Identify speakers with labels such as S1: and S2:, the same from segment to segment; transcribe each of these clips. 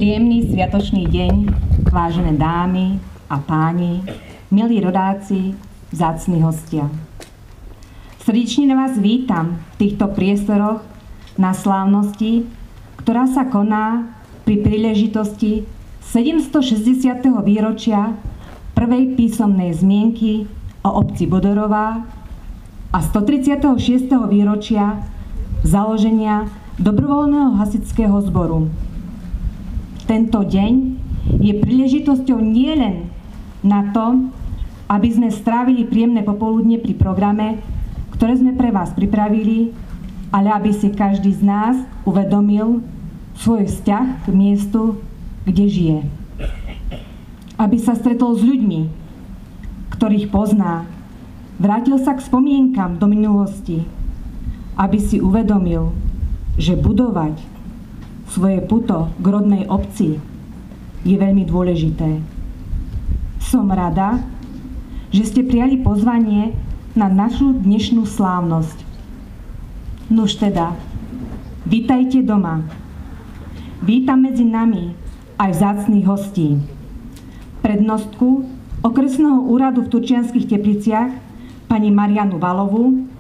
S1: Príjemný sviatočný deň, vážené dámy a páni, milí rodáci, vzácni hostia. Srdečne vás vítam v týchto priestoroch na slávnosti, ktorá sa koná pri príležitosti 760. výročia prvej písomnej zmienky o obci Bodorová a 136. výročia založenia dobrovoľného hasičského zboru. Tento deň je príležitosťou nielen na to, aby sme strávili príjemné popoludne pri programe, ktoré sme pre vás pripravili, ale aby si každý z nás uvedomil svoj vzťah k miestu, kde žije. Aby sa stretol s ľuďmi, ktorých pozná, vrátil sa k spomienkam do minulosti, aby si uvedomil, že budovať svoje puto k rodnej obci je veľmi dôležité. Som rada, že ste prijali pozvanie na našu dnešnú slávnosť. Nuž teda, vítajte doma. Vítam medzi nami aj vzácnych hostí. Prednostku Okresného úradu v Turčianskych Tepliciach pani Marianu Valovú,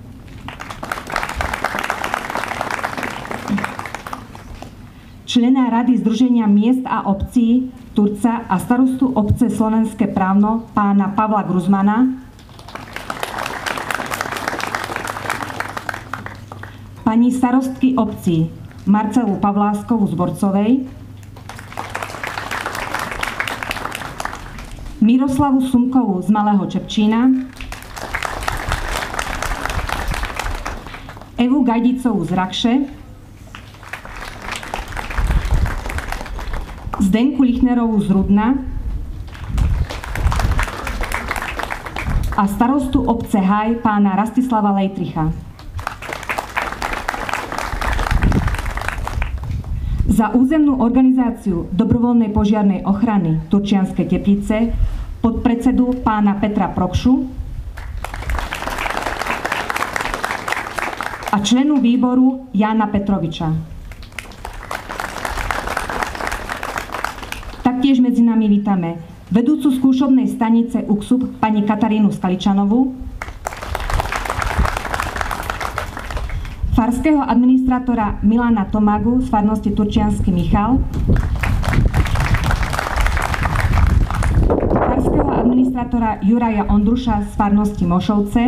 S1: člena Rady Združenia miest a obcí Turca a starostu obce Slovenské Právno pána Pavla Gruzmana, pani starostky obcí Marcelu Pavláskovú z Borcovej, Miroslavu Sumkovú z Malého Čepčína, Evu Gajdicovú z Rakše, Zdenku Lichnerovú z Rudna a starostu obce Haj pána Rastislava Lejtricha. Za územnú organizáciu dobrovoľnej požiarnej ochrany Turčianske Teplice podpredsedu pána Petra Prokšu a členu výboru Jána Petroviča. Taktiež medzi nami vítame vedúcu skúšobnej stanice UKSUB pani Katarínu Skaličanovú, farského administrátora Milana Tomagu z farnosti Turčiansky Michal, farského administrátora Juraja Ondruša z farnosti Mošovce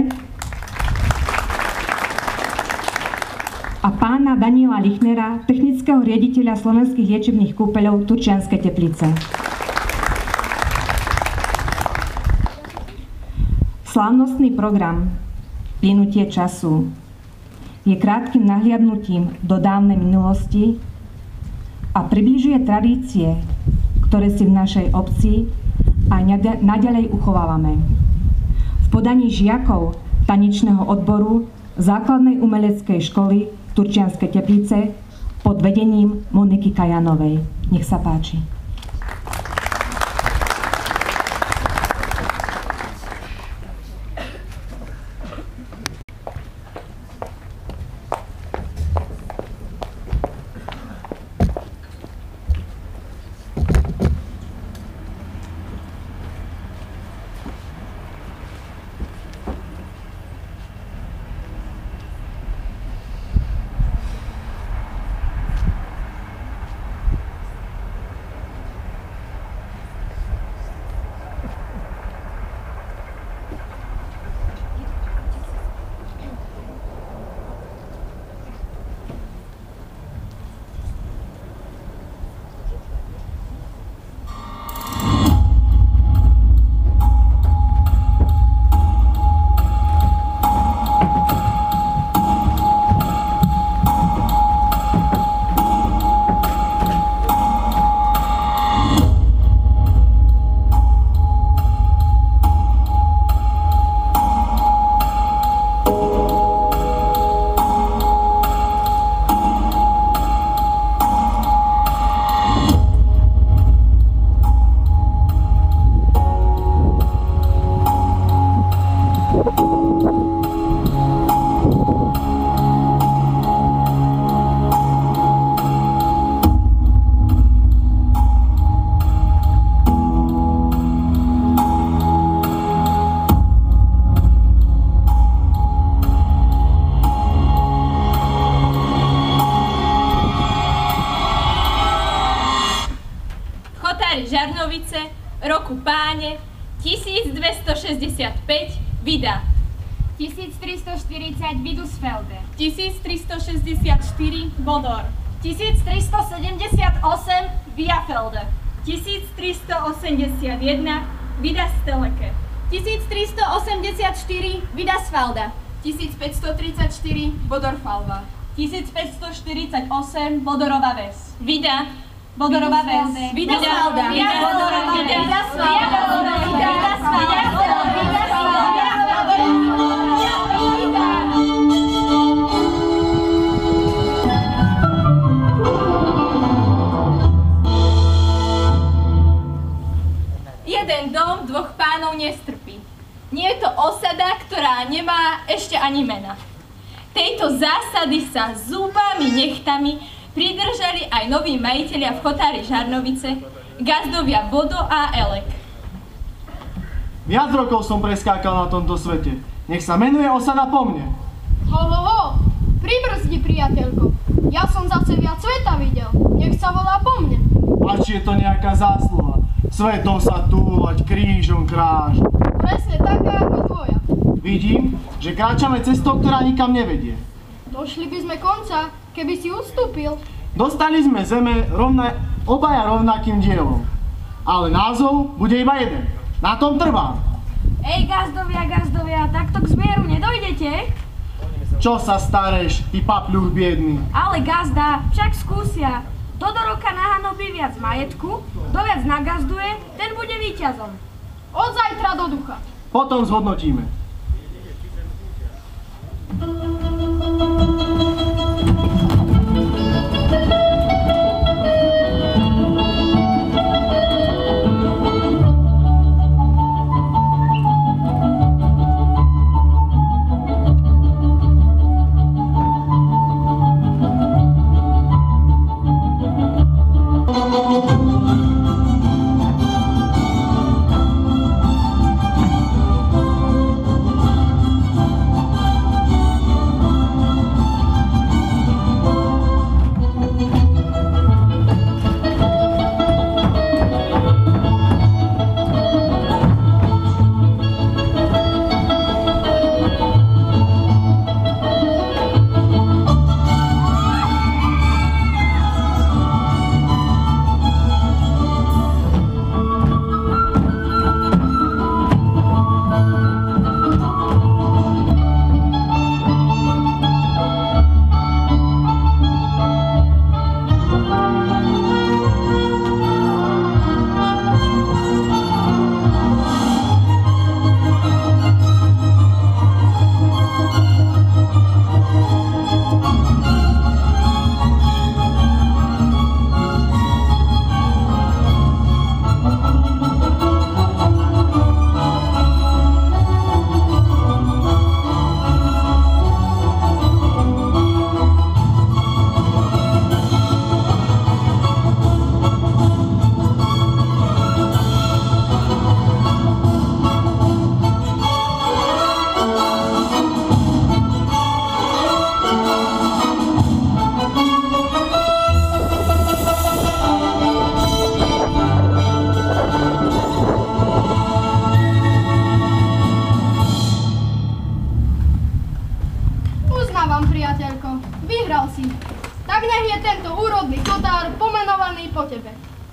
S1: a pána Daniela Lichnera, technického riaditeľa Slovenských liečebných kúpeľov Turčianske Teplice. Slávnostný program Plynutie času je krátkym nahliadnutím do dávnej minulosti a približuje tradície, ktoré si v našej obci aj naďalej uchovávame. V podaní žiakov tanečného odboru Základnej umeleckej školy Turčianske Teplice pod vedením Moniky Kajanovej. Nech sa páči.
S2: roku páne 1265 Vida.
S3: 1340 Vidusfelde.
S2: 1364 Bodor.
S3: 1378 Viafelde.
S2: 1381 Vida Steleke.
S3: 1384 Vidasfalda.
S2: 1534 Bodorfalva. 1548 Bodorova Ves. Vida. Bodorova Ves.
S3: Vida Svalda.
S2: Vida Bodorova Ves.
S3: Vida Svalda. Vida Svalda.
S2: Jeden dom dvoch pánov nestrpí. Nie je to osada, ktorá nemá ešte ani mena. Tejto zásady sa zúbami, nechtami pridržali aj noví majitelia v Chotári Žarnovice, gazdovia Bodo a Elek.
S4: Viac rokov som preskákal na tomto svete. Nech sa menuje osada po mne.
S3: Ho, pribrzdi, priateľko. Ja som zase viac sveta videl. Nech sa volá po mne.
S4: A či je to nejaká zásluha? Svetom sa túlať, krížom kráž.
S3: Presne taká ako tvoja.
S4: Vidím, že kráčame cestou, ktorá nikam nevedie.
S3: Došli by sme konca, keby si ustúpil.
S4: Dostali sme zeme obaja rovnakým dielom. Ale názov bude iba jeden. Na tom trvám.
S3: Ej, gazdovia, takto k zmieru nedojdete?
S4: Čo sa stareš, ty papľuch biedný?
S3: Ale gazda, však skúsia. Kto do roka nahanobí viac majetku, kto viac nagazduje, ten bude víťazom. Od zajtra do ducha.
S4: Potom zhodnotíme.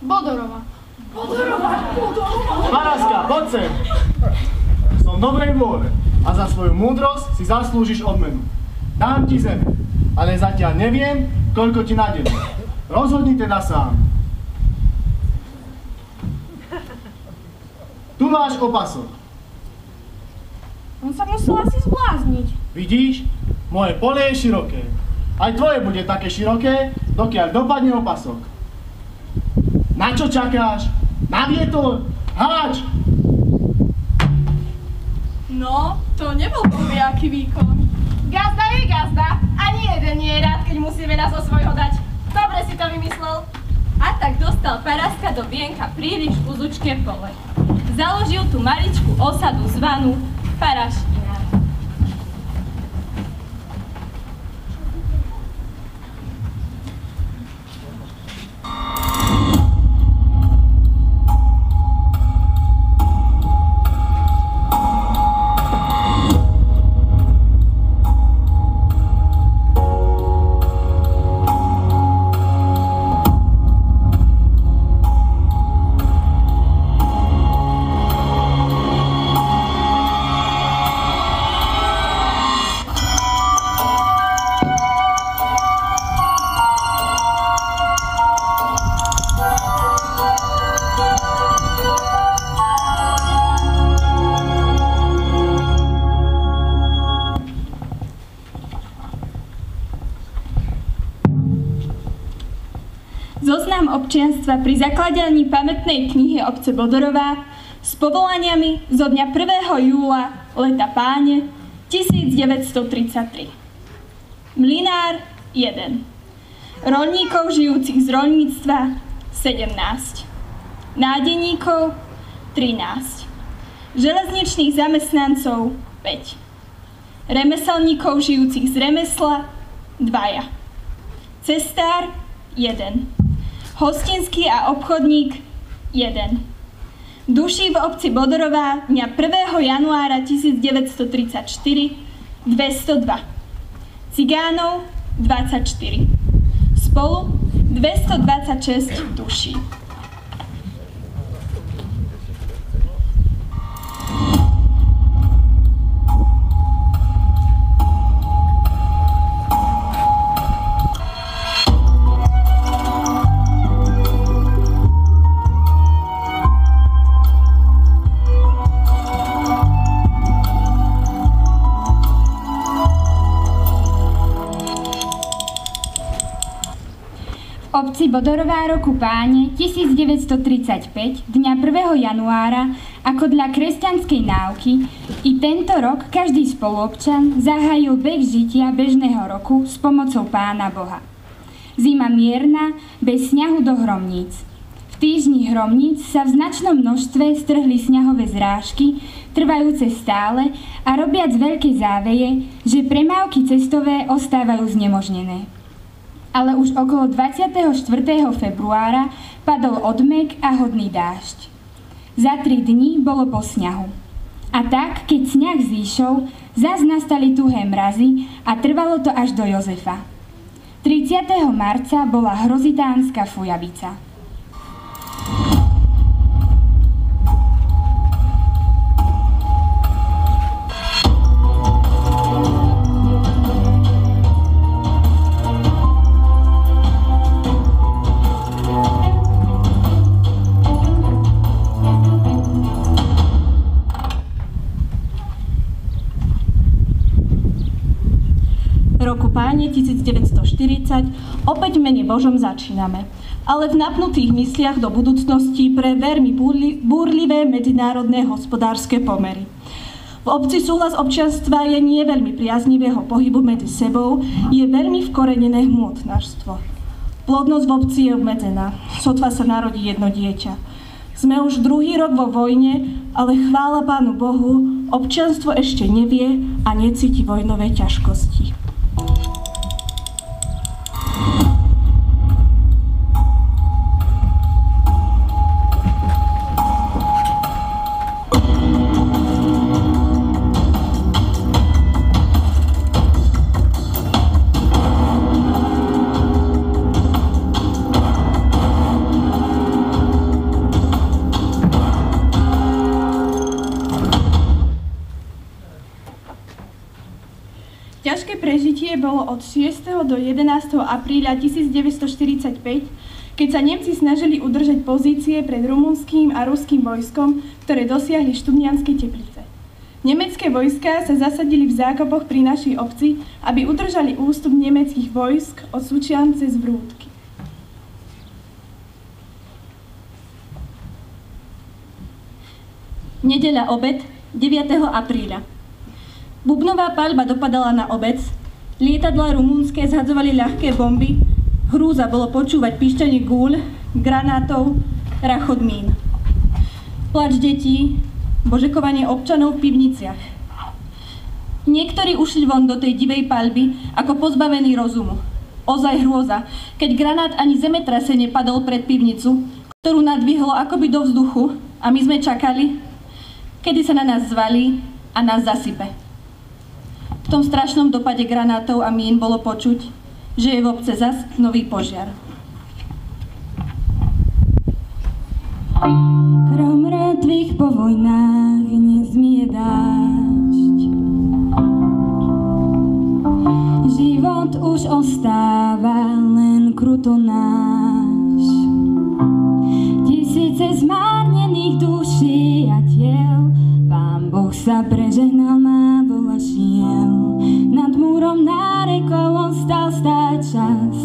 S3: Bodorova.
S4: Paraska, poď sem. Som dobrej vôle a za svoju múdrosť si zaslúžiš odmenu. Dám ti zeme, ale zatiaľ neviem, koľko ti nadelím. Rozhodni teda sám. Tu máš opasok.
S3: On sa musel asi zblázniť.
S4: Vidíš? Moje pole je široké. Aj tvoje bude také široké, dokiaľ dopadne opasok. Na čo čakáš? Na vietor? Háč!
S2: No, to nebol bohviaký výkon.
S3: Gazda je gazda. Ani jeden nie je rád, keď musíme nás o svojho dať. Dobre si to vymyslel.
S2: A tak dostal Paraska do vienka príliš uzučké pole. Založil tu maličkú osadu zvanú Paraština. občianstva pri zakladaní pamätnej knihy obce Bodorová s povolaniami zo dňa 1. júla leta páne 1933. Mlynár 1. Roľníkov žijúcich z roľníctva 17. Nádeníkov 13. Železničných zamestnancov 5. Remeselníkov žijúcich z remesla 2. Cestár 1. Hostinský a obchodník 1. Duší v obci Bodorová dňa 1. januára 1934 202. Cigánov 24. Spolu 226 duší.
S5: V obci Bodorová roku páne 1935 dňa 1. januára ako dla kresťanskej náuky i tento rok každý spoluobčan zahájil beh žitia bežného roku s pomocou Pána Boha. Zima mierna, bez sňahu do hromníc. V týždni hromníc sa v značnom množstve strhli sňahové zrážky, trvajúce stále a robiac veľké záveje, že premávky cestové ostávajú znemožnené. Ale už okolo 24. februára padol odmek a hodný dážď. Za 3 dní bolo po sňahu. A tak, keď sňah zíšol, zas nastali tuhé mrazy a trvalo to až do Jozefa. 30. marca bola hrozitánska fujavica.
S6: Roku páne 1940 opäť v mene Božom začíname, ale v napnutých mysliach do budúcnosti pre veľmi búrlivé medzinárodné hospodárske pomery. V obci súhlas občianstva je nie veľmi priaznivého pohybu medzi sebou, je veľmi vkorenené hmotnárstvo. Plodnosť v obci je obmedzená, sotva sa narodí jedno dieťa. Sme už druhý rok vo vojne, ale chvála Pánu Bohu, občianstvo ešte nevie a necíti vojnové ťažkosti.
S2: Ťažké prežitie bolo od 6. do 11. apríla 1945, keď sa Nemci snažili udržať pozície pred rumunským a ruským vojskom, ktoré dosiahli Štubnianske Teplice. Nemecké vojská sa zasadili v zákopoch pri našej obci, aby udržali ústup nemeckých vojsk od Sučian cez Vrútky.
S6: Nedeľa obed 9. apríla. Bubnová paľba dopadala na obec, lietadlá rumunské zhadzovali ľahké bomby, hrúza bolo počúvať píšťanie gúľ, granátov, rachot mín. Plač detí, božekovanie občanov v pivniciach. Niektorí ušli von do tej divej paľby ako pozbavení rozumu. Ozaj hrôza, keď granát ani zemetrasenie padol pred pivnicu, ktorú nadvihlo akoby do vzduchu a my sme čakali, kedy sa na nás zvalí a nás zasype. V tom strašnom dopade granátov a mín bolo počuť, že je v obce zas nový požiar.
S5: Krv mŕtvych po vojnách nezmie dážď. Život už ostáva len kruto náš. Tisíce zmárnených duší a tiel, Pán Boh sa prežehnal, má vola šiel. Nad múrom nárekov on stal stáť čas,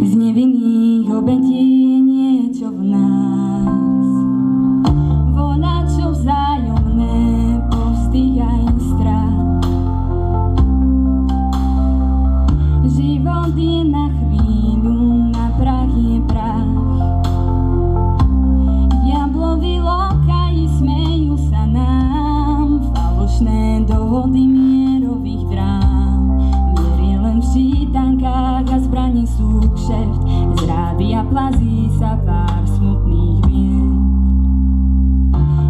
S5: z nevinných obetí je niečo sa pár smutných vied.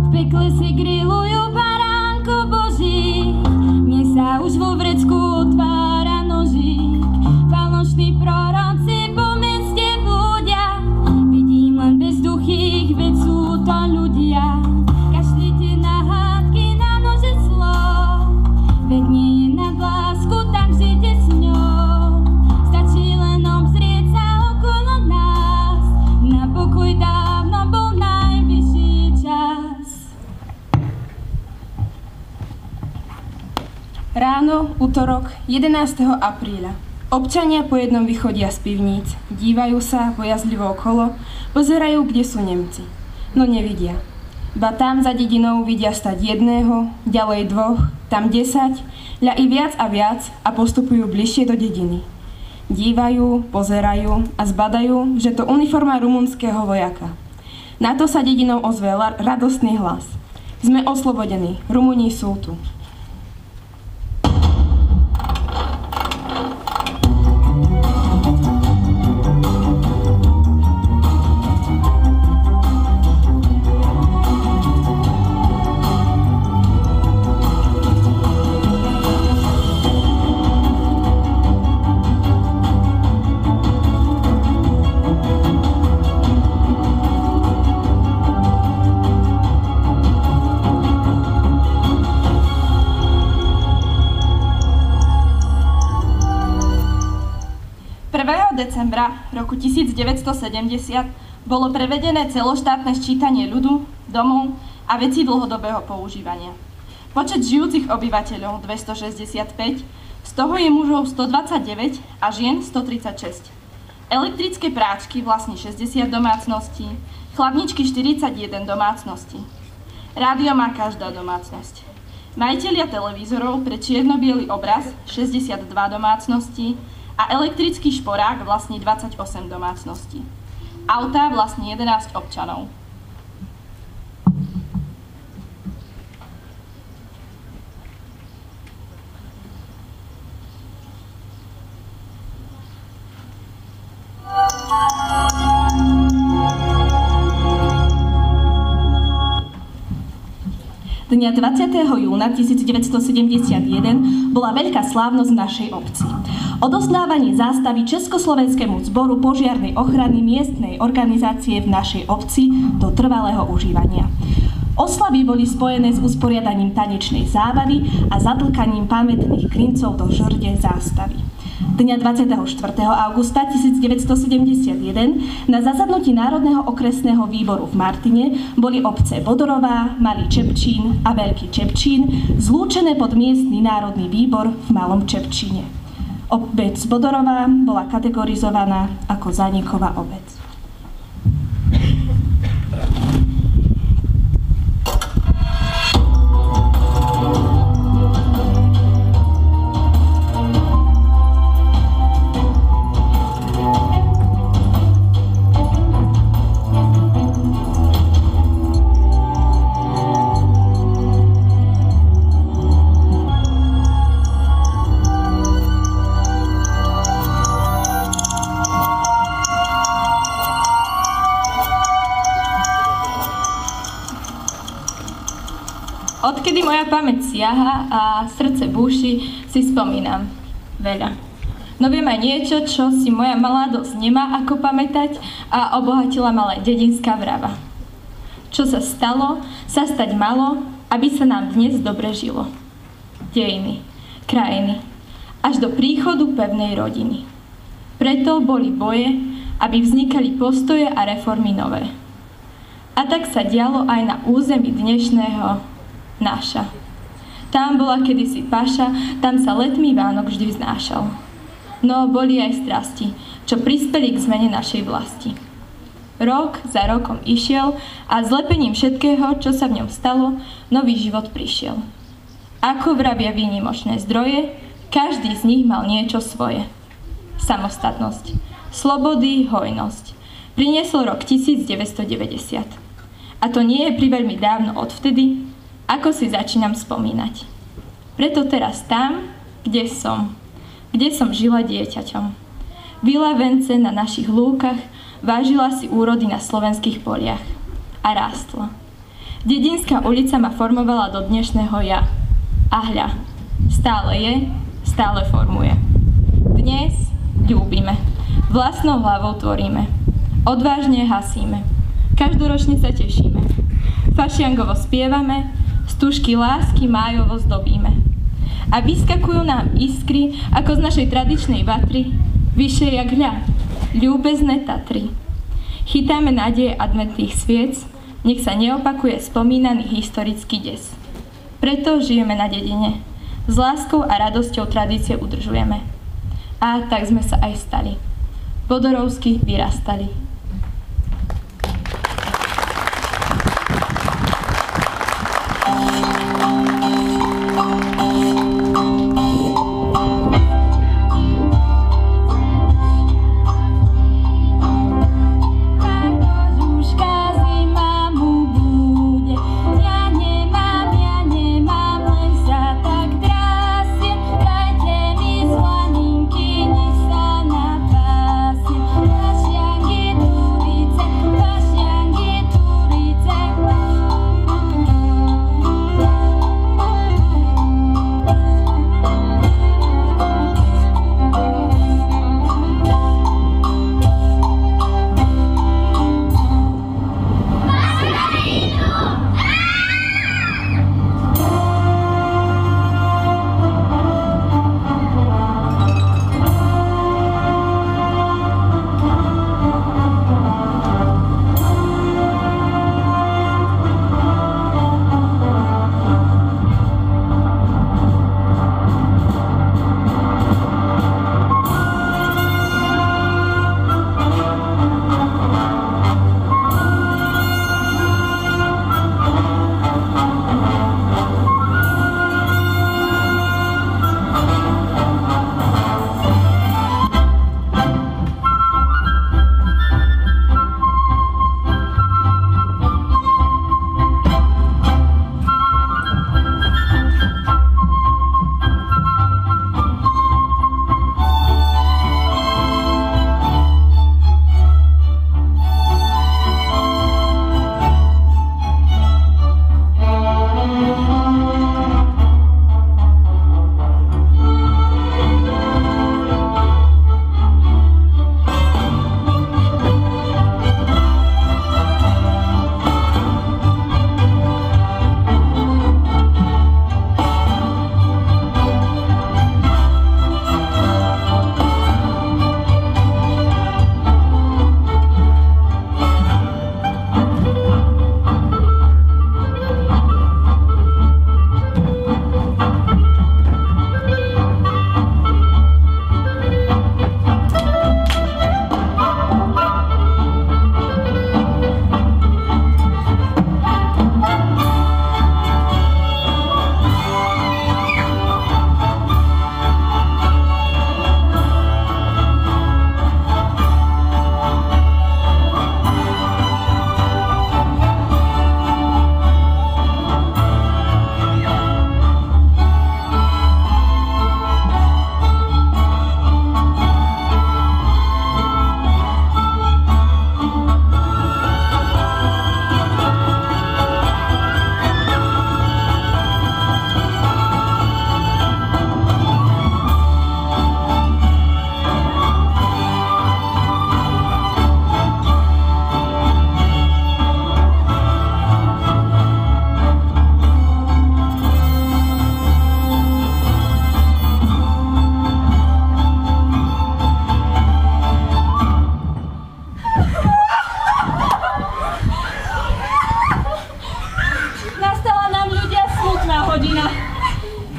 S5: V pekle si grilujú baránko Boží, mne sa už vo vrecku otvára nožík. Falošní proroci po meste blúdia, vidím len bezduchých, veď sú to ľudia. Kašlite na hádky, na nože slov, veď nie je nad lásku, tak žite s ňou. Stačí len obzrieť sa okolo nás, na pokoj dávno bol najvyšší čas. Ráno, utorok, 11. apríla. Občania po jednom vychodia z pivníc, dívajú sa bojazlivo okolo, pozerajú, kde sú Nemci. No nevidia. Ba tam za dedinou vidia stať jedného, ďalej dvoch, tam 10, ľa i viac a postupujú bližšie do dediny. Dívajú, pozerajú a zbadajú, že to uniforma rumunského vojaka. Na to sa dedinou ozve radostný hlas. Sme oslobodení, Rumúni sú tu.
S2: 1. decembra roku 1970 bolo prevedené celoštátne sčítanie ľudu, domov a vecí dlhodobého používania. Počet žijúcich obyvateľov 265, z toho je mužov 129 a žien 136. Elektrické práčky vlastní 60 domácností, chladničky 41 domácností. Rádio má každá domácnosť. Majitelia televízorov pre čierno-biely obraz 62 domácností a elektrický šporák vlastní 28 domácností. Autá vlastní 11 občanov. Dňa 20. júna 1971 bola veľká slávnosť v našej obci. Odozdávanie zástavy Československému zboru požiarnej ochrany miestnej organizácie v našej obci do trvalého užívania. Oslavy boli spojené s usporiadaním tanečnej zábavy a zatlkaním pamätných klincov do žrde zástavy. Dňa 24. augusta 1971 na zasadnutí Národného okresného výboru v Martine boli obce Bodorová, Malý Čepčín a Veľký Čepčín zlúčené pod miestny národný výbor v Malom Čepčíne. Obec Bodorová bola kategorizovaná ako zániková obec. Odkedy moja pamäť siaha a srdce búši, si spomínam veľa. No viem aj niečo, čo si moja malá dosť nemá ako pamätať a obohatila ma len dedinská vrava. Čo sa stalo, sa stať malo, aby sa nám dnes dobre žilo. Dejiny, krajiny, až do príchodu pevnej rodiny. Preto boli boje, aby vznikali postoje a reformy nové. A tak sa dialo aj na území dnešného Náša. Tam bola kedysi paša, tam sa letmý Vánok vždy vznášal. No boli aj strasti, čo prispeli k zmene našej vlasti. Rok za rokom išiel a zlepením všetkého, čo sa v ňom stalo, nový život prišiel. Ako vravia výnimočné zdroje, každý z nich mal niečo svoje. Samostatnosť, slobody, hojnosť. Priniesol rok 1990. A to nie je priveľmi dávno odvtedy, ako si začínam spomínať. Preto teraz tam, kde som žila dieťaťom. Vila vence na našich lúkach,
S7: vážila si úrody na slovenských poliach a rástla. Dedinská ulica ma formovala do dnešného ja. A hľa, stále je, stále formuje. Dnes ľúbime, vlastnou hlavou tvoríme, odvážne hasíme, každoročne sa tešíme, fašiangovo spievame, stužky lásky májovo zdobíme. A vyskakujú nám iskry, ako z našej tradičnej vatry, vyššie jak hľa, ľúbezné Tatry. Chytáme nádeje adventných sviec, nech sa neopakuje spomínaný historický des. Preto žijeme na dedine. S láskou a radosťou tradície udržujeme. A tak sme sa aj stali. Vodorovsky vyrastali.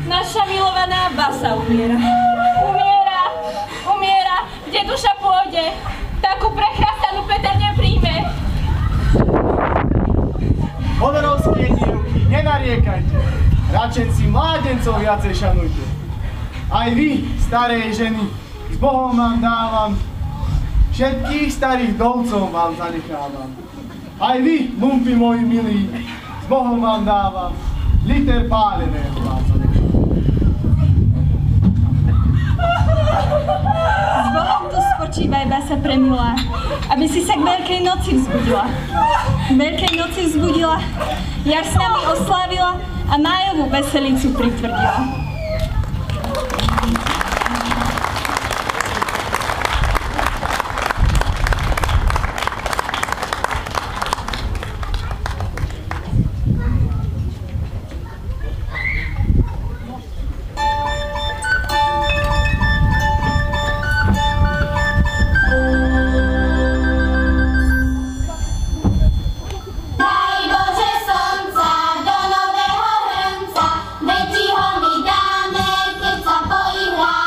S6: Naša milovaná basa umiera.
S2: Umiera. Kde duša pôjde, takú prechrastanú Peter nepríjme.
S4: Vodorovské dievky, nenariekajte. Radšen si mládencov viacej šanujte. Aj vy, staré ženy, s Bohom vám dávam. Všetkých starých dovcov vám zanechávam. Aj vy, lumpy moji milí, s Bohom vám dávam. Liter páleného vám zanechávam.
S6: S Bohom tu
S5: Horčivá iba sa premila, aby si sa k Veľkej noci vzbudila. K Veľkej noci vzbudila, jar s nami oslávila a májovú veselicu pritvrdila.
S8: Deti ho my dáme, keď sa poihrá.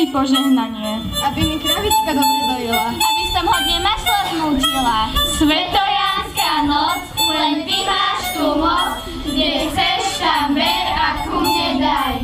S5: mi požehnanie.
S3: Aby mi kravička dobre dojela.
S8: Aby som hodne masla zmútila.
S2: Svetojánska noc, len ty máš tú moc, kde chceš tam ber a ku mne daj.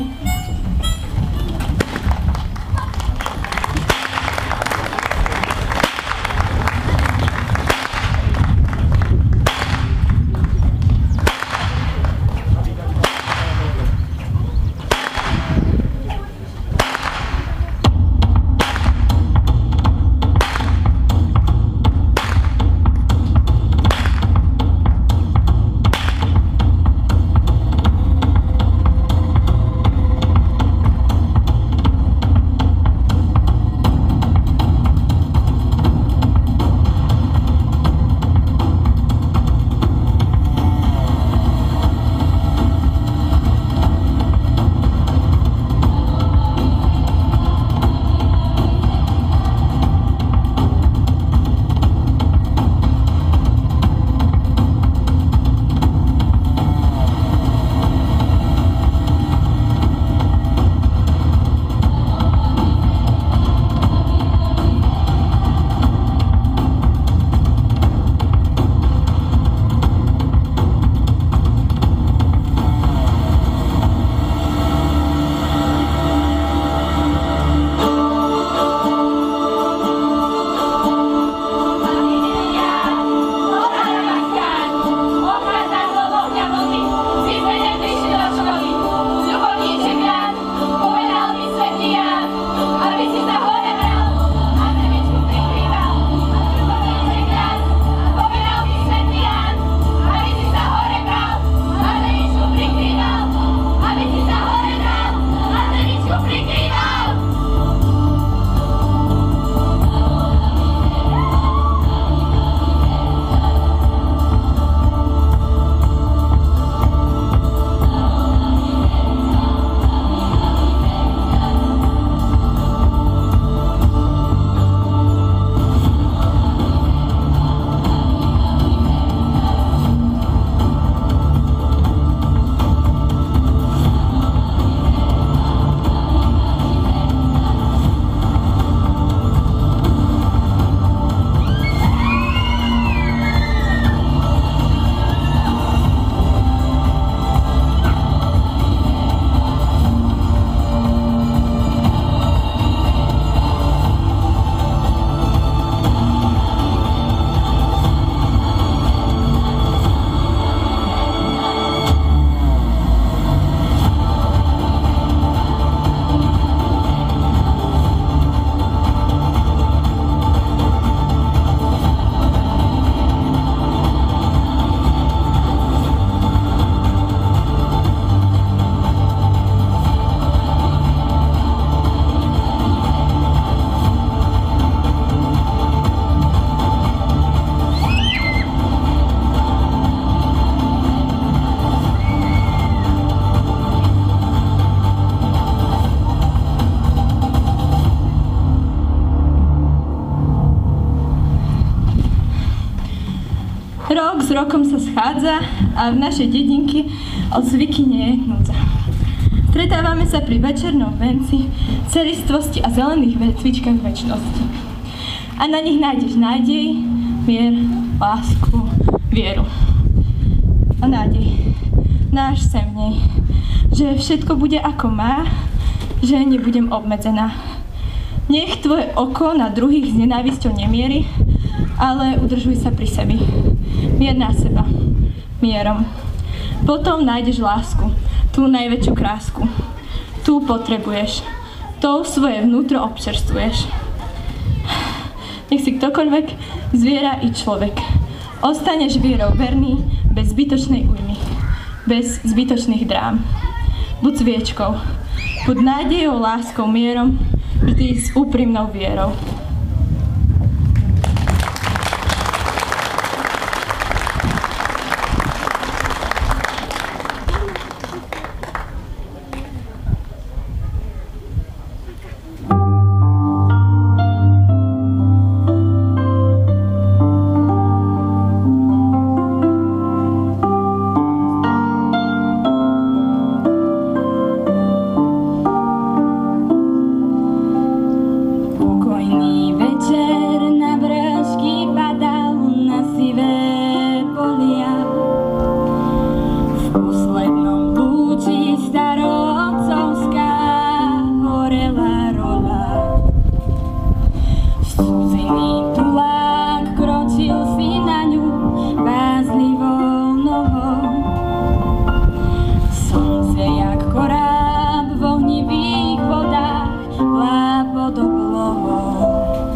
S7: Rok s rokom sa schádza a v našej dedinke od zvyky nie je núdza. Stretávame sa pri večernom venci, celistvosti a zelených vetvičkách večnosti. A na nich nájdeš nádej, mier, lásku, vieru. A nádej. Náš sem v nej. Že všetko bude ako má, že nebudem obmedzená. Nech tvoje oko na druhých s nenávisťou nemierí, ale udržuj sa pri sebi. Mier na seba. Mierom. Potom nájdeš lásku, tú najväčšiu krásku. Tu potrebuješ. To svoje vnútro občerstvuješ. Nech si ktokoľvek, zviera i človek. Ostaneš vierou verný, bez zbytočnej újmy. Bez zbytočných drám. Buď sviečkou. Buď nádejou, láskou, mierom, vždy s úprimnou vierou.
S5: Jemný večer na vršky padal na sivé polia. V poslednom lúči starootcovská horela rola. Súzený tulák kročil si na ňu bázlivou nohou. Slnce jak koráb v ohnivých vodách hlábo do oblohou.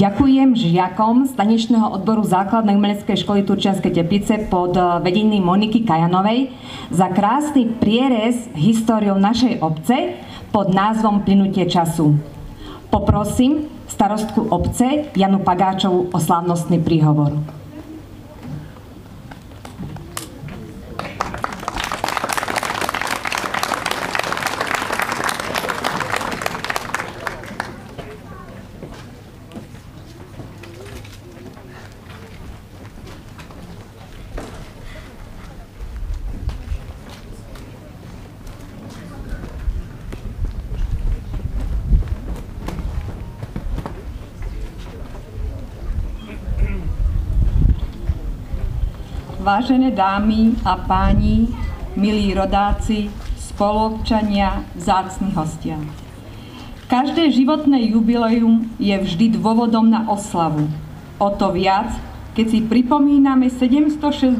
S1: Ďakujem žiakom z tanečného odboru základnej umeleckej školy Turčianske Teplice pod vedením Moniky Kajanovej za krásny prierez históriou našej obce pod názvom Plynutie času. Poprosím starostku obce Janu Pagáčovú o slávnostný príhovor.
S6: Vážené dámy a páni, milí rodáci, spoluobčania, vzácni hostia. Každé životné jubileum je vždy dôvodom na oslavu. O to viac, keď si pripomíname 760.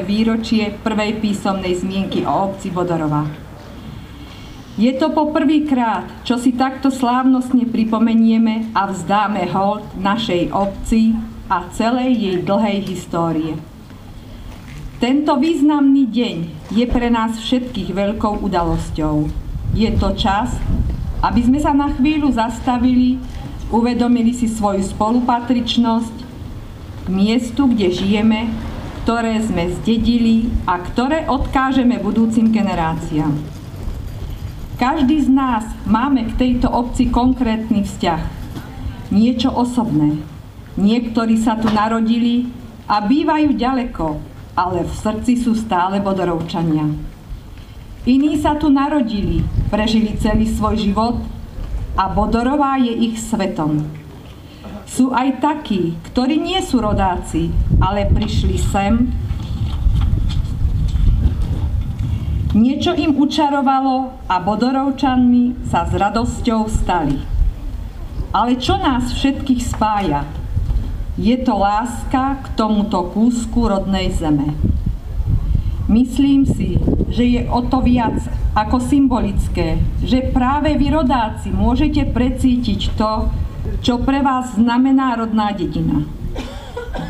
S6: výročie prvej písomnej zmienky o obci Bodorová. Je to po prvýkrát, čo si takto slávnostne pripomenieme a vzdáme hold našej obci a celej jej dlhej histórie. Tento významný deň je pre nás všetkých veľkou udalosťou. Je to čas, aby sme sa na chvíľu zastavili, uvedomili si svoju spolupatričnosť k miestu, kde žijeme, ktoré sme zdedili a ktoré odkážeme budúcim generáciám. Každý z nás máme k tejto obci konkrétny vzťah, niečo osobné. Niektorí sa tu narodili a bývajú ďaleko, ale v srdci sú stále Bodorovčania. Iní sa tu narodili, prežili celý svoj život a Bodorová je ich svetom. Sú aj takí, ktorí nie sú rodáci, ale prišli sem. Niečo im učarovalo a Bodorovčanmi sa s radosťou stali. Ale čo nás všetkých spája? Je to láska k tomuto kúsku rodnej zeme. Myslím si, že je o to viac ako symbolické, že práve vy rodáci môžete precítiť to, čo pre vás znamená rodná dedina.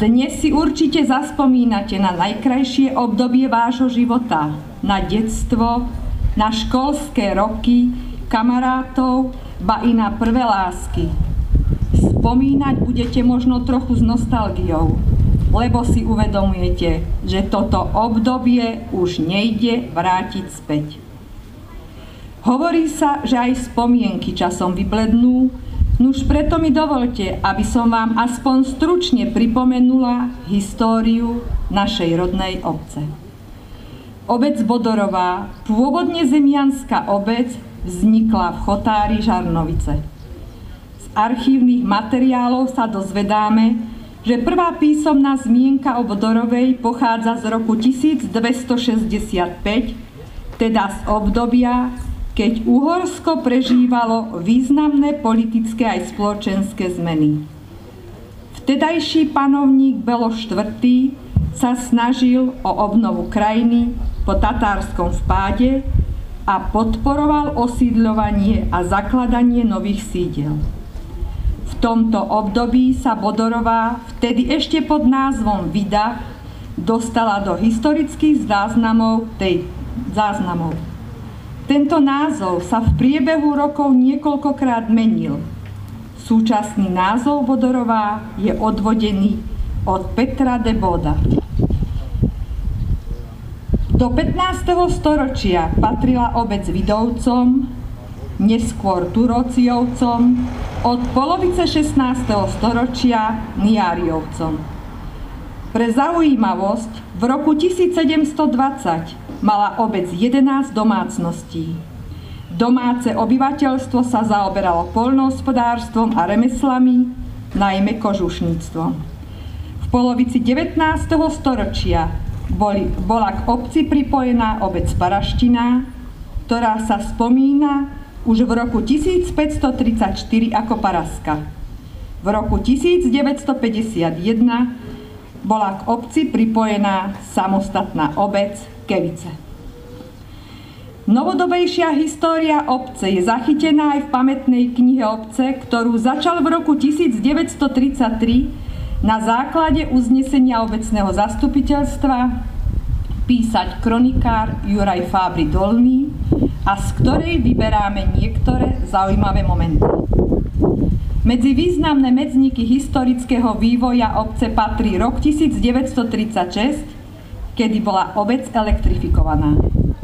S6: Dnes si určite zaspomínate na najkrajšie obdobie vášho života, na detstvo, na školské roky, kamarátov, ba i na prvé lásky. Spomínať budete možno trochu s nostalgiou, lebo si uvedomujete, že toto obdobie už nejde vrátiť späť. Hovorí sa, že aj spomienky časom vyblednú, nuž preto mi dovolte, aby som vám aspoň stručne pripomenula históriu našej rodnej obce. Obec Bodorová, pôvodne zemianská obec, vznikla v Chotári Žarnovice. Archívnych materiálov sa dozvedáme, že prvá písomná zmienka o Bodorovej pochádza z roku 1265, teda z obdobia, keď Uhorsko prežívalo významné politické aj spoločenské zmeny. Vtedajší panovník Belo IV. Sa snažil o obnovu krajiny po tatárskom vpáde a podporoval osídľovanie a zakladanie nových sídel. V tomto období sa Bodorová, vtedy ešte pod názvom Vida, dostala do historických záznamov. Tento názov sa v priebehu rokov niekoľkokrát menil. Súčasný názov Bodorová je odvodený od Petra de Boda. Do 15. storočia patrila obec Vidovcom, neskôr Turociovcom, od polovice 16. storočia Niáriovcom. Pre zaujímavosť, v roku 1720 mala obec 11 domácností. Domáce obyvateľstvo sa zaoberalo poľnohospodárstvom a remeslami, najmä kožušníctvom. V polovici 19. storočia bola k obci pripojená obec Paraština, ktorá sa spomína už v roku 1534 ako Paraska. V roku 1951 bola k obci pripojená samostatná obec Kevice.
S9: Novodobejšia história obce je zachytená aj v pamätnej knihe obce, ktorú začal v roku 1933 na základe uznesenia obecného zastupiteľstva písať kronikár Juraj Fábry Dolný a z ktorej vyberáme niektoré zaujímavé momenty. Medzi významné medzníky historického vývoja obce patrí rok 1936, kedy bola obec elektrifikovaná.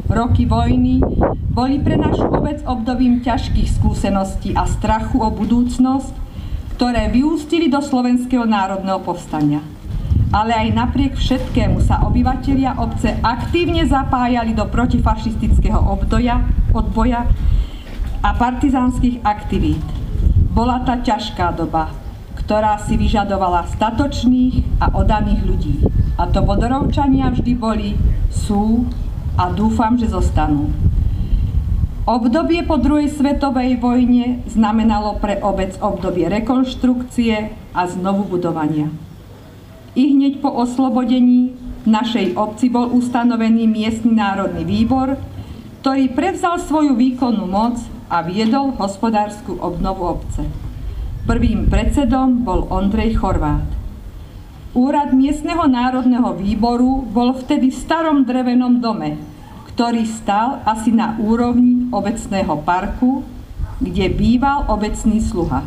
S9: Roky vojny boli pre našu obec obdobím ťažkých skúseností a strachu o budúcnosť, ktoré vyústili do Slovenského národného povstania. Ale aj napriek všetkému sa obyvatelia obce aktívne zapájali do protifašistického odboja a partizánskych aktivít. Bola tá ťažká doba, ktorá si vyžadovala statočných a oddaných ľudí. A to Bodorovčania vždy boli, sú a dúfam, že zostanú. Obdobie po druhej svetovej vojne znamenalo pre obec obdobie rekonštrukcie a znovu budovania. I hneď po oslobodení v našej obci bol ustanovený miestny národný výbor, ktorý prevzal svoju výkonnú moc a viedol hospodársku obnovu obce. Prvým predsedom bol Ondrej Chorvát. Úrad miestneho národného výboru bol vtedy v starom drevenom dome, ktorý stál asi na úrovni obecného parku, kde býval obecný sluha.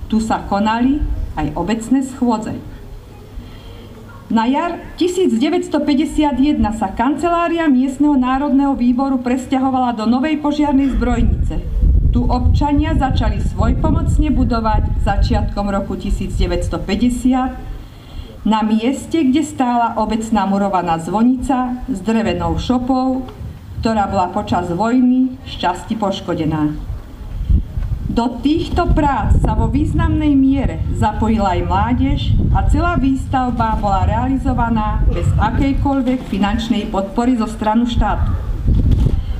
S9: Tu sa konali aj obecné schôdze. Na jar 1951 sa kancelária miestneho národného výboru presťahovala do novej požiarnej zbrojnice. Tu občania začali svojpomocne budovať začiatkom roku 1950 na mieste, kde stála obecná murovaná zvonica s drevenou šopou, ktorá bola počas vojny šťastí poškodená. Do týchto prác sa vo významnej miere zapojila aj mládež a celá výstavba bola realizovaná bez akejkoľvek finančnej podpory zo strany štátu.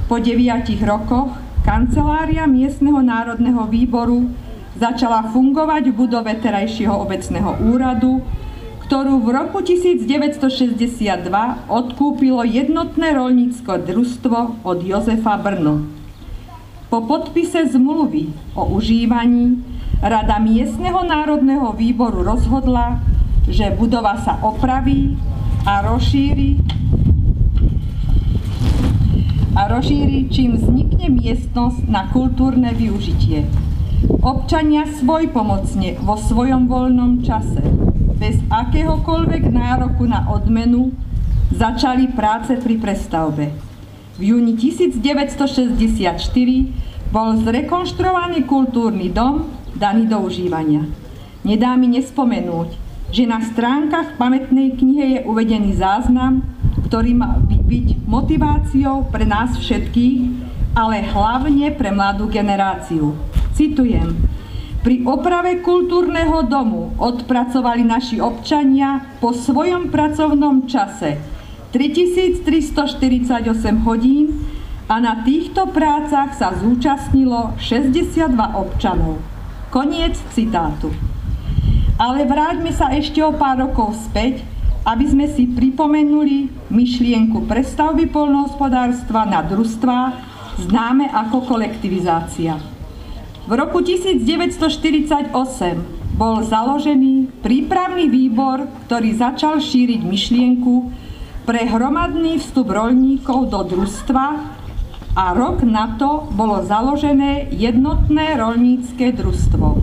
S9: Po 9 rokoch kancelária miestneho národného výboru začala fungovať v budove terajšieho obecného úradu, ktorú v roku 1962 odkúpilo jednotné roľnícke družstvo od Jozefa Brno. Po podpise zmluvy o užívaní Rada miestneho národného výboru rozhodla, že budova sa opraví a rozšíri, čím vznikne miestnosť na kultúrne využitie. Občania svojpomocne vo svojom voľnom čase bez akéhokoľvek nároku na odmenu začali práce pri prestavbe. V júni 1964 bol zrekonštruovaný kultúrny dom daný do užívania. Nedá mi nespomenúť, že na stránkach pamätnej knihe je uvedený záznam, ktorý má byť motiváciou pre nás všetkých, ale hlavne pre mladú generáciu. Citujem: pri oprave kultúrneho domu odpracovali naši občania po svojom pracovnom čase 3348 hodín a na týchto prácach sa zúčastnilo 62 občanov. Koniec citátu. Ale vráťme sa ešte o pár rokov späť, aby sme si pripomenuli myšlienku prestavby poľnohospodárstva na družstvá, známe ako kolektivizácia. V roku 1948 bol založený prípravný výbor, ktorý začal šíriť myšlienku pre hromadný vstup roľníkov do družstva a rok na to bolo založené jednotné roľnícke družstvo.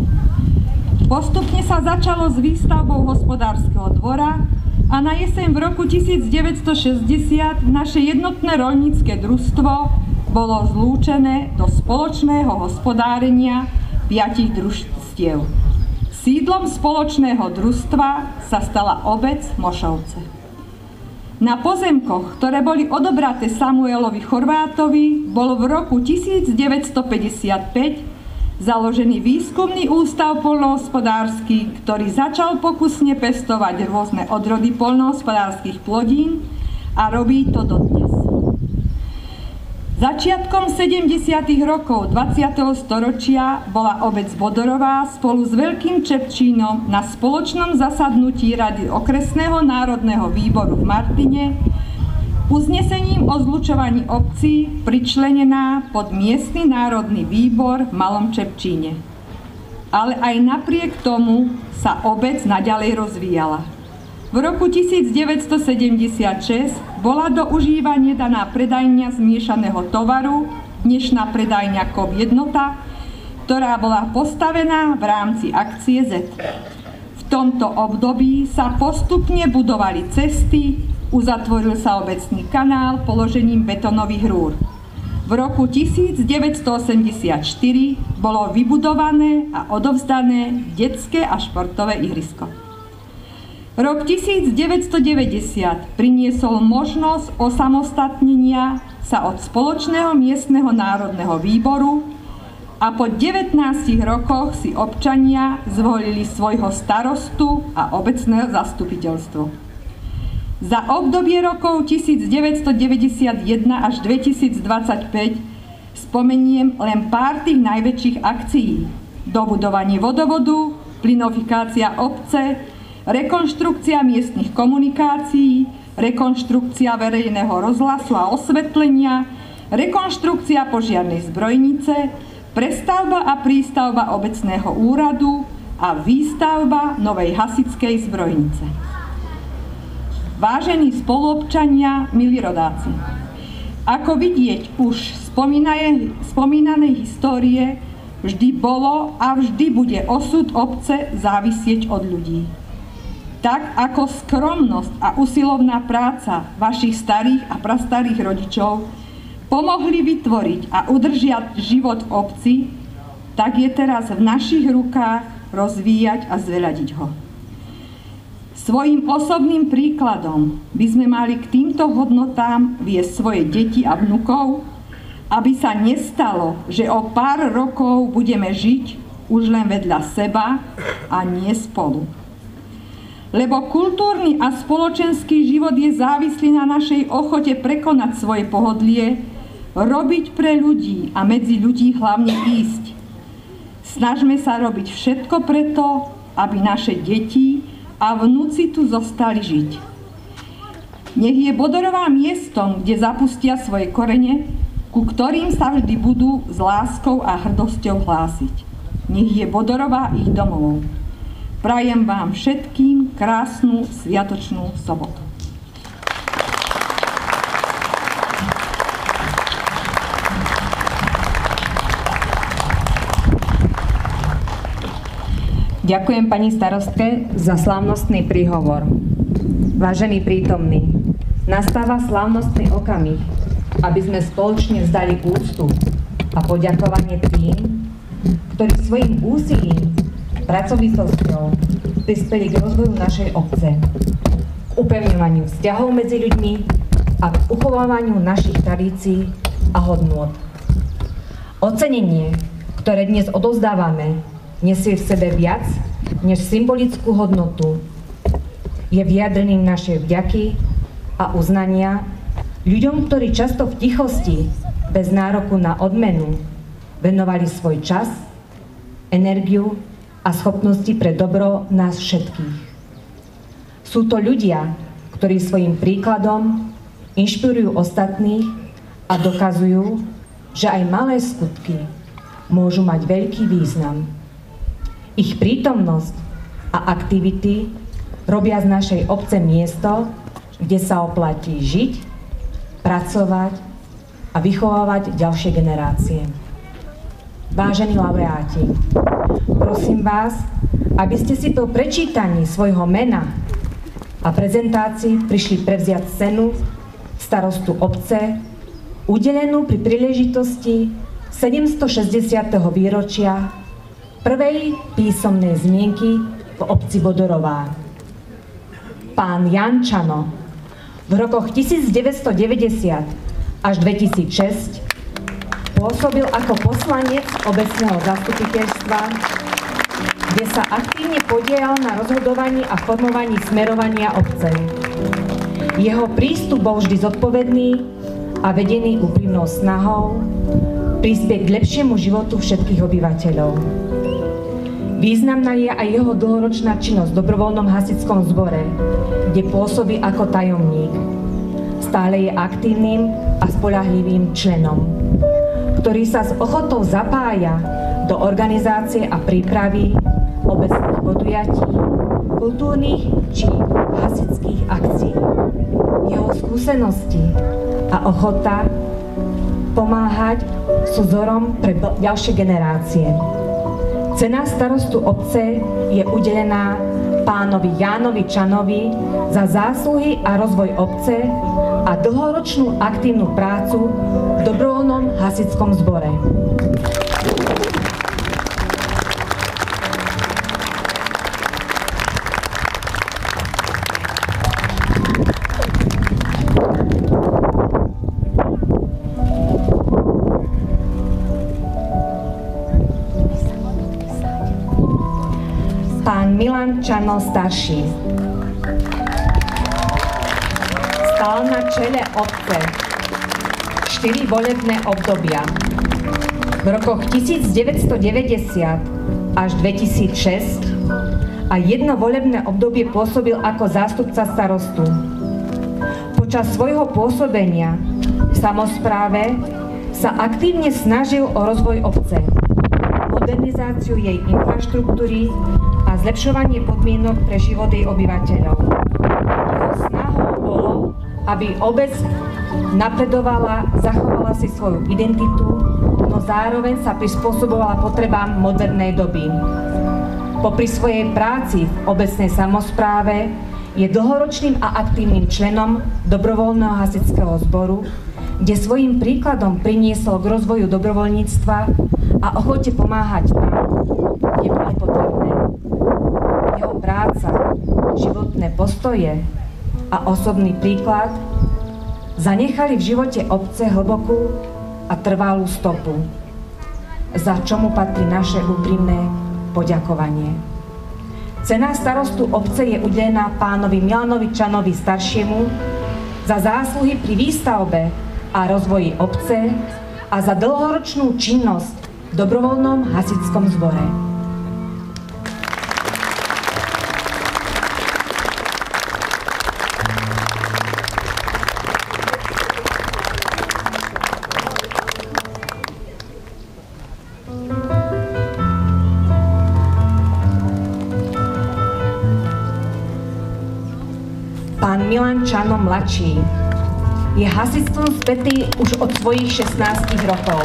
S9: Postupne sa začalo s výstavbou hospodárskeho dvora a na jeseň v roku 1960 naše jednotné roľnícke družstvo bolo zlúčené do spoločného hospodárenia 5 družstiev. Sídlom spoločného družstva sa stala obec Mošovce. Na pozemkoch, ktoré boli odobraté Samuelovi Chorvátovi, bol v roku 1955 založený výskumný ústav poľnohospodársky, ktorý začal pokusne pestovať rôzne odrody poľnohospodárskych plodín a robí to dodnes. Začiatkom 70. rokov 20. storočia bola obec Bodorová spolu s Veľkým Čepčínom na spoločnom zasadnutí Rady okresného národného výboru v Martine uznesením o zlučovaní obcí pričlenená pod miestny národný výbor v Malom Čepčíne. Ale aj napriek tomu sa obec naďalej rozvíjala. V roku 1976 bola do užívania daná predajňa zmiešaného tovaru, dnešná predajňa KOV Jednota, ktorá bola postavená v rámci akcie Z. V tomto období sa postupne budovali cesty, uzatvoril sa obecný kanál položením betónových rúr. V roku 1984 bolo vybudované a odovzdané detské a športové ihrisko. Rok 1990 priniesol možnosť osamostatnenia sa od spoločného miestneho národného výboru a po 19 rokoch si občania zvolili svojho starostu a obecné zastupiteľstvo. Za obdobie rokov 1991 až 2025 spomeniem len pár tých najväčších akcií. Dobudovanie vodovodu, plynofikácia obce, rekonštrukcia miestnych komunikácií, rekonštrukcia verejného rozhlasu a osvetlenia, rekonštrukcia požiarnej zbrojnice, prestavba a prístavba obecného úradu a výstavba novej hasičskej zbrojnice. Vážení spoluobčania, milí rodáci, ako vidieť už spomínanej histórie vždy bolo a vždy bude osud obce závisieť od ľudí. Tak ako skromnosť a usilovná práca vašich starých a prastarých rodičov pomohli vytvoriť a udržiať život v obci, tak je teraz v našich rukách rozvíjať a zveľadiť ho. Svojím osobným príkladom by sme mali k týmto hodnotám viesť svoje deti a vnukov, aby sa nestalo, že o pár rokov budeme žiť už len vedľa seba a nie spolu. Lebo kultúrny a spoločenský život je závislý na našej ochote prekonať svoje pohodlie, robiť pre ľudí a medzi ľudí hlavne ísť. Snažme sa robiť všetko preto, aby naše deti a vnúci tu zostali žiť. Nech je Bodorová miestom, kde zapustia svoje korene, ku ktorým sa vždy budú s láskou a hrdosťou hlásiť. Nech je Bodorová ich domovou. Prajem vám všetkým krásnu sviatočnú sobotu.
S1: Ďakujem pani starostke za slávnostný príhovor. Vážení prítomní, nastáva slávnostný okamih, aby sme spoločne vzdali úctu a poďakovanie tým, ktorí svojim úsilím, pracovitosťou prispeli k rozvoju našej obce, k upevňovaniu vzťahov medzi ľuďmi a k uchovávaniu našich tradícií a hodnôt. Ocenenie, ktoré dnes odovzdávame, nesie v sebe viac než symbolickú hodnotu. Je vyjadrením našej vďaky a uznania ľuďom, ktorí často v tichosti, bez nároku na odmenu, venovali svoj čas, energiu a schopnosti pre dobro nás všetkých. Sú to ľudia, ktorí svojim príkladom inšpirujú ostatných a dokazujú, že aj malé skutky môžu mať veľký význam. Ich prítomnosť a aktivity robia z našej obce miesto, kde sa oplatí žiť, pracovať a vychovávať ďalšie generácie. Vážení laureáti, prosím vás, aby ste si po prečítaní svojho mena a prezentácii prišli prevziať cenu starostu obce, udelenú pri príležitosti 760. výročia prvej písomnej zmienky v obci Bodorová. Pán Jan Čano v rokoch 1990 až 2006 pôsobil ako poslanec obecného zastupiteľstva, kde sa aktívne podieľal na rozhodovaní a formovaní smerovania obce. Jeho prístup bol vždy zodpovedný a vedený úprimnou snahou prispieť k lepšiemu životu všetkých obyvateľov. Významná je aj jeho dlhoročná činnosť v dobrovoľnom hasičskom zbore, kde pôsobí ako tajomník. stále je aktívnym a spoľahlivým členom, ktorý sa s ochotou zapája do organizácie a prípravy obecných podujatí, kultúrnych či hasičských akcií. Jeho skúsenosti a ochota pomáhať sú vzorom pre ďalšie generácie. Cena starostu obce je udelená pánovi Jánovi Čanovi za zásluhy a rozvoj obce a dlhoročnú aktívnu prácu v dobrovoľnom hasičskom zbore. Pán Milan Čano starší stal na čele obce 4 volebné obdobia. V rokoch 1990 až 2006 a jedno volebné obdobie pôsobil ako zástupca starostu. Počas svojho pôsobenia v samospráve sa aktívne snažil o rozvoj obce, modernizáciu jej infraštruktúry a zlepšovanie podmienok pre život jej obyvateľov. Jeho snahou bolo, aby obec napredovala, zachovala si svoju identitu, no zároveň sa prispôsobovala potrebám modernej doby. Popri svojej práci v obecnej samospráve je dlhoročným a aktívnym členom dobrovoľného hasičského zboru, kde svojím príkladom priniesol k rozvoju dobrovoľníctva a ochote pomáhať tam, kde bolo potrebné. Jeho práca, životné postoje a osobný príklad zanechali v živote obce hlbokú a trvalú stopu, za čo mu patrí naše úprimné poďakovanie. Cena starostu obce je udelená pánovi Milanovi Čanovi staršiemu za zásluhy pri výstavbe a rozvoji obce a za dlhoročnú činnosť v dobrovoľnom hasičskom zbore. Pán Milan Čano mladší je hasičstvom spätý už od svojich 16 rokov.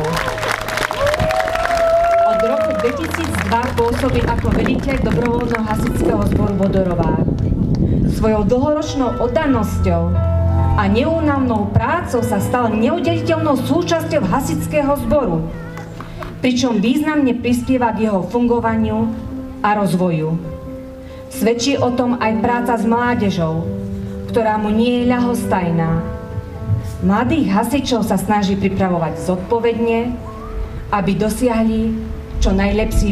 S1: Od roku 2002 pôsobí ako veliteľ dobrovoľného hasičského zboru Vodorovár. Svojou dlhoročnou oddanosťou a neúnavnou prácou sa stal neudeliteľnou súčasťou hasičského zboru, pričom významne prispieva k jeho fungovaniu a rozvoju. Svedčí o tom aj práca s mládežou, ktorá mu nie je ľahostajná. Mladých hasičov sa snaží pripravovať zodpovedne, aby dosiahli čo najlepší